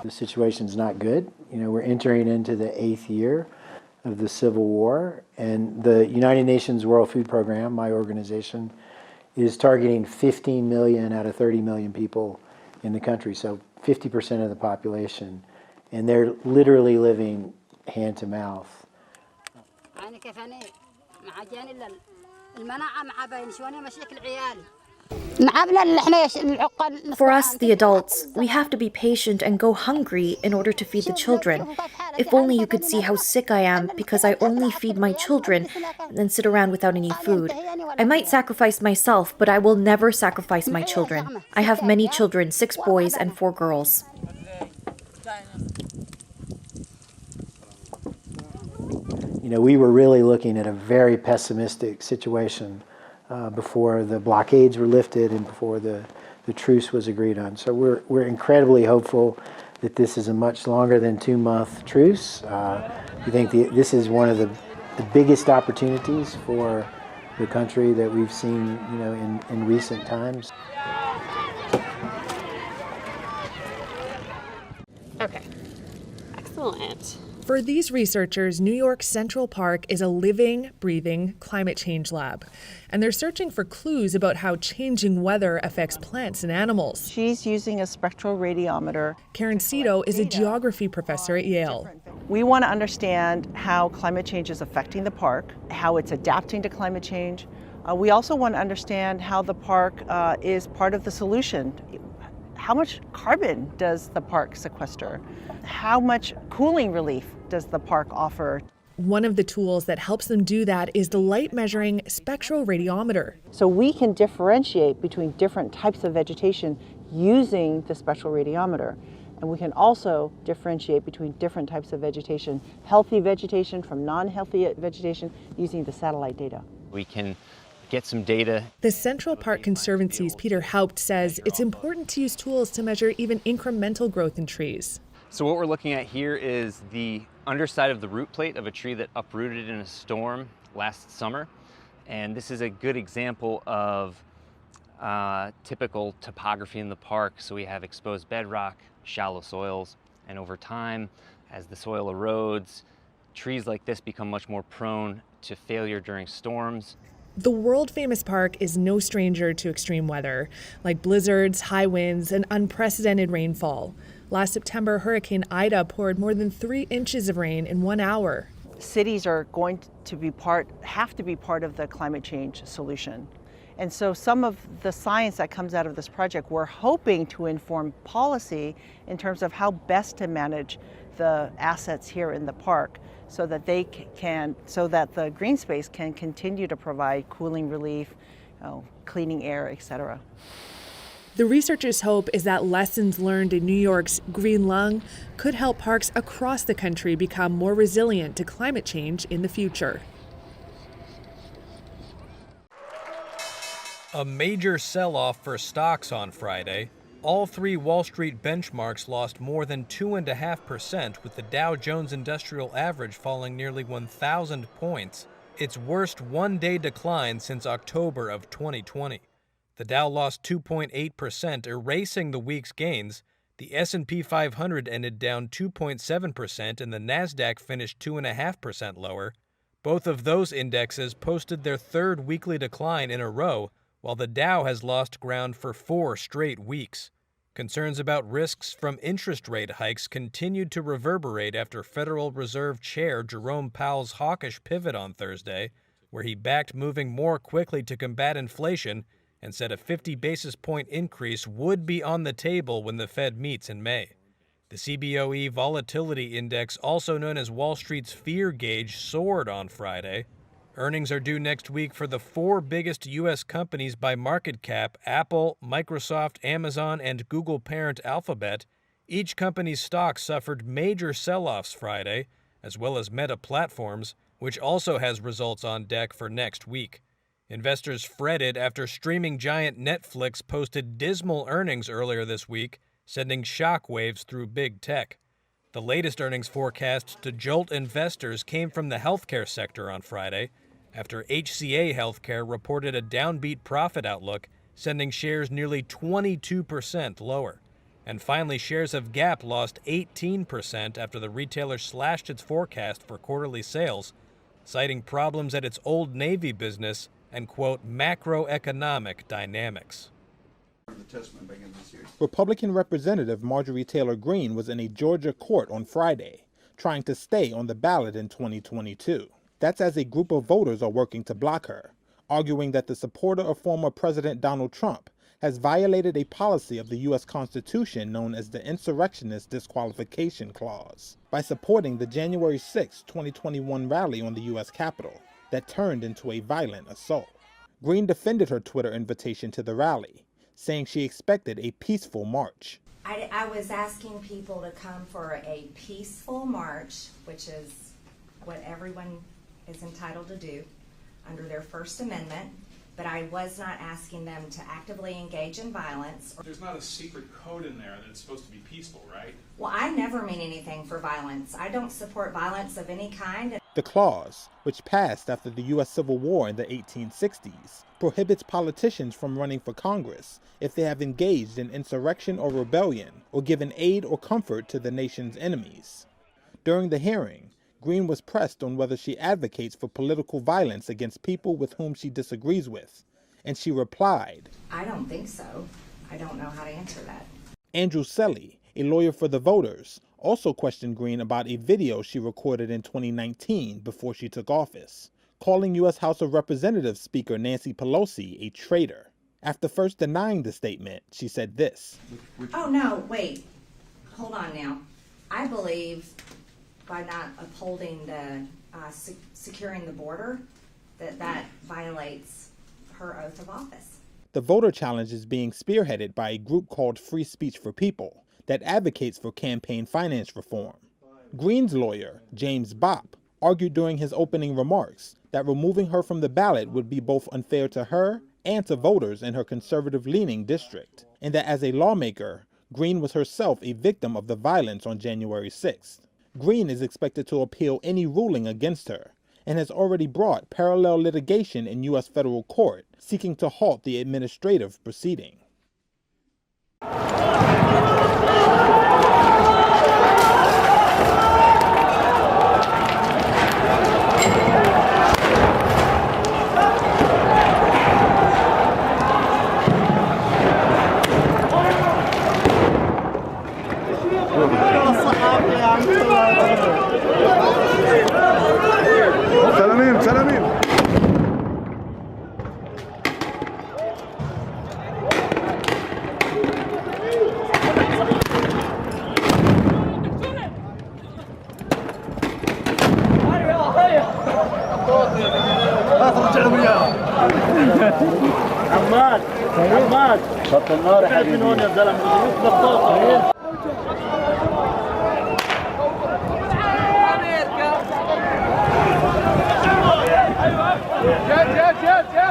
The situation's not good. We're entering into the 8th year of the Civil War, and the United Nations World Food Program, my organization, is targeting 15 million out of 30 million people in the country, so 50% of the population, and they're literally living hand to mouth. For us, the adults, we have to be patient and go hungry in order to feed the children. If only you could see how sick I am because I only feed my children and then sit around without any food. I might sacrifice myself, but I will never sacrifice my children. I have many children, 6 boys and 4 girls. We were really looking at a very pessimistic situation before the blockades were lifted and before the truce was agreed on. So we're incredibly hopeful that this is a much longer than 2-month truce. We think this is one of the biggest opportunities for the country that we've seen, in recent times. Okay, excellent. For these researchers, New York's Central Park is a living, breathing climate change lab. And they're searching for clues about how changing weather affects plants and animals. She's using a spectral radiometer. Karen Cito is a geography professor at Yale. We want to understand how climate change is affecting the park, how it's adapting to climate change. We also want to understand how the park is part of the solution. How much carbon does the park sequester? How much cooling relief does the park offer? One of the tools that helps them do that is the light measuring spectral radiometer. So we can differentiate between different types of vegetation using the spectral radiometer. And we can also differentiate between different types of vegetation, healthy vegetation from non-healthy vegetation, using the satellite data. We can get some data. The Central Park Conservancy's Peter Haupt says it's important to use tools to measure even incremental growth in trees. So what we're looking at here is the underside of the root plate of a tree that uprooted in a storm last summer. And this is a good example of typical topography in the park. So we have exposed bedrock, shallow soils, and over time, as the soil erodes, trees like this become much more prone to failure during storms. The world-famous park is no stranger to extreme weather, like blizzards, high winds, and unprecedented rainfall. Last September, Hurricane Ida poured more than 3 inches of rain in 1 hour. Cities are going to have to be part of the climate change solution. And so some of the science that comes out of this project, we're hoping to inform policy in terms of how best to manage the assets here in the park, so that the green space can continue to provide cooling relief, cleaning air, etc. The researchers' hope is that lessons learned in New York's green lung could help parks across the country become more resilient to climate change in the future. A major sell-off for stocks on Friday. All 3 Wall Street benchmarks lost more than 2.5%, with the Dow Jones Industrial Average falling nearly 1,000 points, its worst one-day decline since October of 2020. The Dow lost 2.8%, erasing the week's gains. The S&P 500 ended down 2.7%, and the Nasdaq finished 2.5% lower. Both of those indexes posted their 3rd weekly decline in a row, while the Dow has lost ground for 4 straight weeks. Concerns about risks from interest rate hikes continued to reverberate after Federal Reserve Chair Jerome Powell's hawkish pivot on Thursday, where he backed moving more quickly to combat inflation and said a 50 basis point increase would be on the table when the Fed meets in May. The CBOE Volatility Index, also known as Wall Street's fear gauge, soared on Friday. Earnings are due next week for the 4 biggest U.S. companies by market cap: Apple, Microsoft, Amazon, and Google parent Alphabet. Each company's stock suffered major sell-offs Friday, as well as Meta Platforms, which also has results on deck for next week. Investors fretted after streaming giant Netflix posted dismal earnings earlier this week, sending shockwaves through big tech. The latest earnings forecast to jolt investors came from the healthcare sector on Friday, after HCA Healthcare reported a downbeat profit outlook, sending shares nearly 22% lower. And finally, shares of Gap lost 18% after the retailer slashed its forecast for quarterly sales, citing problems at its Old Navy business and, quote, macroeconomic dynamics. Republican Representative Marjorie Taylor Greene was in a Georgia court on Friday, trying to stay on the ballot in 2022. That's as a group of voters are working to block her, arguing that the supporter of former President Donald Trump has violated a policy of the U.S. Constitution known as the Insurrectionist Disqualification Clause by supporting the January 6, 2021 rally on the U.S. Capitol that turned into a violent assault. Greene defended her Twitter invitation to the rally, saying she expected a peaceful march. I was asking people to come for a peaceful march, which is what everyone is entitled to do under their First Amendment, but I was not asking them to actively engage in violence. There's not a secret code in there that it's supposed to be peaceful, right? Well, I never mean anything for violence. I don't support violence of any kind. The clause, which passed after the U.S. Civil War in the 1860s, prohibits politicians from running for Congress if they have engaged in insurrection or rebellion or given aid or comfort to the nation's enemies. During the hearing, Greene was pressed on whether she advocates for political violence against people with whom she disagrees with, and she replied, I don't think so. I don't know how to answer that. Andrew Selly, a lawyer for the voters, also questioned Greene about a video she recorded in 2019 before she took office, calling U.S. House of Representatives Speaker Nancy Pelosi a traitor. After first denying the statement, she said this. Oh, no, wait. Hold on now. I believe by not upholding the securing the border, that violates her oath of office. The voter challenge is being spearheaded by a group called Free Speech for People that advocates for campaign finance reform. Greene's lawyer, James Bopp, argued during his opening remarks that removing her from the ballot would be both unfair to her and to voters in her conservative-leaning district, and that as a lawmaker, Greene was herself a victim of the violence on January 6th. Greene is expected to appeal any ruling against her and has already brought parallel litigation in U.S. federal court seeking to halt the administrative proceeding. سلامين عماد شط النار يا حبيبي من هون يا زلمه جد